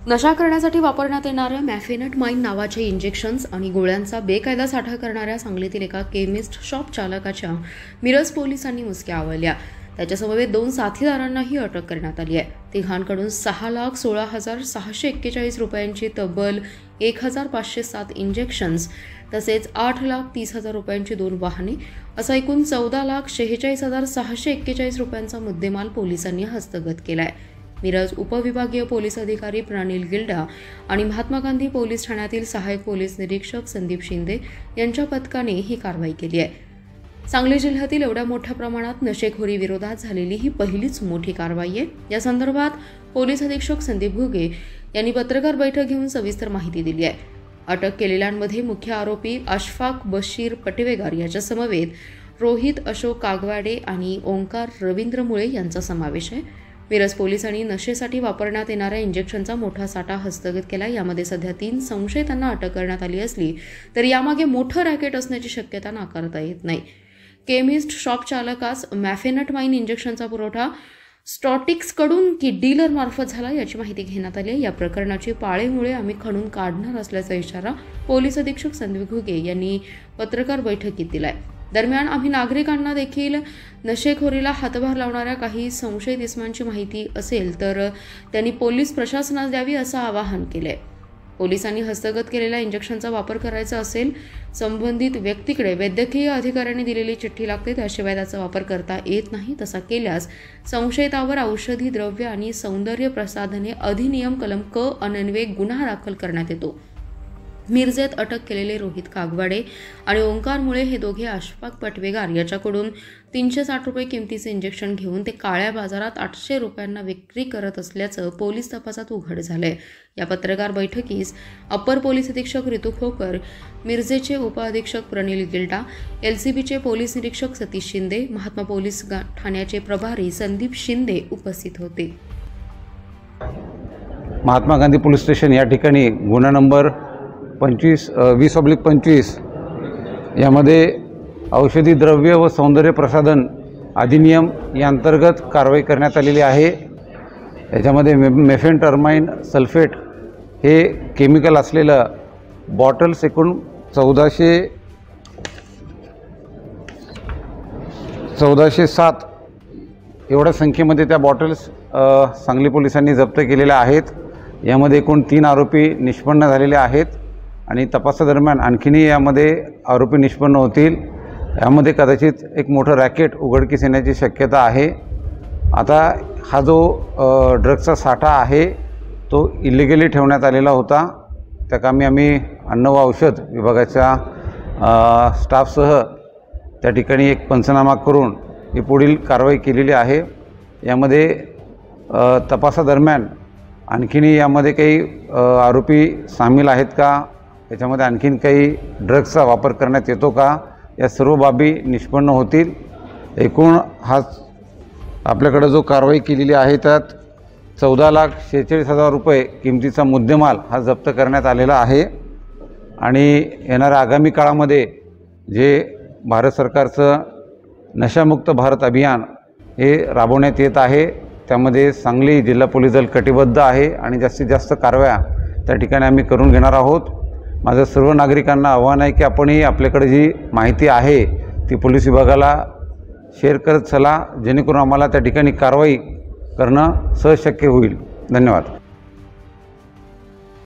नशा करण्यासाठी वापरण्यात येणाऱ्या मॅफेनटमाइन नावाचे इंजेक्शन्स आणि गोळ्यांचा बेकायदा साठा करणाऱ्या सांगलीतील एका केमिस्ट शॉप चालकाच्या मिरज पोलिसांनी मुसक्या आवळल्या। त्याच्यासमवेत 2 साथीदारांनाही अटक करण्यात आली आहे। तिघांकडून 6,16,641 रुपयांची तब्बल 1,507 इंजेक्शन्स तसेच 8,30,000 रुपयांची 2 वाहने असा एकूण 14,46,641 रुपयांचा मुद्देमाल पोलिसांनी हस्तगत केला आहे। मिरज उपविभागीय पोलीस अधिकारी प्रनिल गिल्डा आणि महात्मा गांधी पोलीस ठाण्यातील सहाय्यक पोलीस निरीक्षक संदीप शिंदे यांच्या पथकाने ही कारवाई केली आहे। सांगली जिल्ह्यातील एवढ्या मोठ्या प्रमाणात नशेखोरी विरोधात झालेली ही पहिलीच मोठी कारवाई आहे। या संदर्भात पोलीस अधीक्षक संदीप घुगे यांनी पत्रकार बैठक घेऊन सविस्तर माहिती दिली आहे। अटक केलेल्यांमध्ये मुख्य आरोपी अशफाक बशीर पटवेगार याच्या समवेत रोहित अशोक कागवाडे आणि ओंकार रवींद्र मुळे यांचा समावेश आहे। मिरज पोलिसांनी नशेसाठी वापरण्यात येणाऱ्या इंजेक्शनचा मोठा साठा हस्तगत केला। यामध्ये सध्या 3 संशयितांना अटक करण्यात आली असली तरी यामागे मोठं रॅकेट असण्याची शक्यता नाकारता येत नाही। केमिस्ट शॉप चालकास मॅफेनटमाइन इंजेक्शनचा पुरवठा स्टॉटिक्सकडून की डीलर मार्फत झाला याची माहिती घेण्यात आली। या प्रकरणाची पाळेमुळे आम्ही खणून काढणार असल्याचा इशारा पोलीस अधीक्षक संदीप घुगे यांनी पत्रकार बैठकीत दिलाय। दरम्यान आम्ही नागरिकांना देखील नशेखोरीला हातभार लावणाऱ्या काही संशयित इसमांची माहिती असेल तर त्यांनी पोलीस प्रशासनास द्यावी असं आवाहन केलंय। पोलिसांनी हस्तगत केलेल्या इंजेक्शनचा वापर करायचा असेल संबंधित व्यक्तीकडे वैद्यकीय अधिकाऱ्यांनी दिलेली चिठ्ठी लागते, त्याशिवाय त्याचा वापर करता येत नाही। तसा केल्यास संशयितावर औषधी द्रव्य आणि सौंदर्य प्रसाधने अधिनियम कलम क अन्वये गुन्हा दाखल करण्यात येतो। मिरजेत अटक केलेले रोहित कागवाडे आणि ओंकार मुळे हे दोघे अशफाक पटवेगार याच्याकडून 360 रुपये किमतीचे इंजेक्शन घेऊन ते काळ्या बाजारात 800 रुपयांना विक्री करत असल्याचं पोलीस तपासात उघड झालंय। या पत्रकार बैठकीस अप्पर पोलीस अधीक्षक ऋतू खोकर, मिरजेचे उपअधीक्षक प्रनिल गिल्डा, एलसीबीचे पोलीस निरीक्षक सतीश शिंदे, महात्मा पोलीस ठाण्याचे प्रभारी संदीप शिंदे उपस्थित होते। महात्मा गांधी पोलीस स्टेशन या ठिकाणी गुन्हा नंबर 20/25 यामध्ये औषधी द्रव्य व सौंदर्य प्रसाधन अधिनियम या अंतर्गत कारवाई करण्यात आलेली आहे। याच्यामध्ये मेफेनटमाइन सल्फेट हे केमिकल असलेलं बॉटल्स एकूण 1407 एवढ्या संख्येमध्ये त्या बॉटल्स सांगली पोलिसांनी जप्त केलेल्या आहेत। यामध्ये एकूण 3 आरोपी निष्पन्न झालेले आहेत आणि तपासादरम्यान आणखीनही यामध्ये आरोपी निष्पन्न होतील। यामध्ये कदाचित एक मोठं रॅकेट उघडकीस येण्याची शक्यता आहे। आता हा जो ड्रग्सचा साठा आहे तो इलिगली ठेवण्यात आलेला होता। त्या कामी आम्ही अन्न व औषध विभागाच्या स्टाफसह त्या ठिकाणी एक पंचनामा करून ही पुढील कारवाई केलेली आहे। यामध्ये तपासादरम्यान आणखीनही यामध्ये काही आरोपी सामील आहेत का, याच्यामध्ये आणखीन काही ड्रग्सचा वापर करण्यात येतो का, या सर्व बाबी निष्पन्न होतील। एकूण हा आपल्याकडे जो कारवाई केलेली आहे त्यात 14,46,000 रुपये किमतीचा मुद्देमाल हा जप्त करण्यात आलेला आहे। आणि येणाऱ्या आगामी काळामध्ये जे भारत सरकारचं नशामुक्त भारत अभियान हे राबवण्यात येत आहे, त्यामध्ये सांगली जिल्हा पोलीस दल कटिबद्ध आहे आणि जास्तीत जास्त कारवाया त्या ठिकाणी आम्ही करून घेणार आहोत। माझं सर्व नागरिकांना आव्हान आहे की आपणही आपल्याकडे जी माहिती आहे ती पोलीस विभागाला शेअर करत चला, जेणेकरून आम्हाला त्या ठिकाणी कारवाई करणं सहज शक्य होईल। धन्यवाद।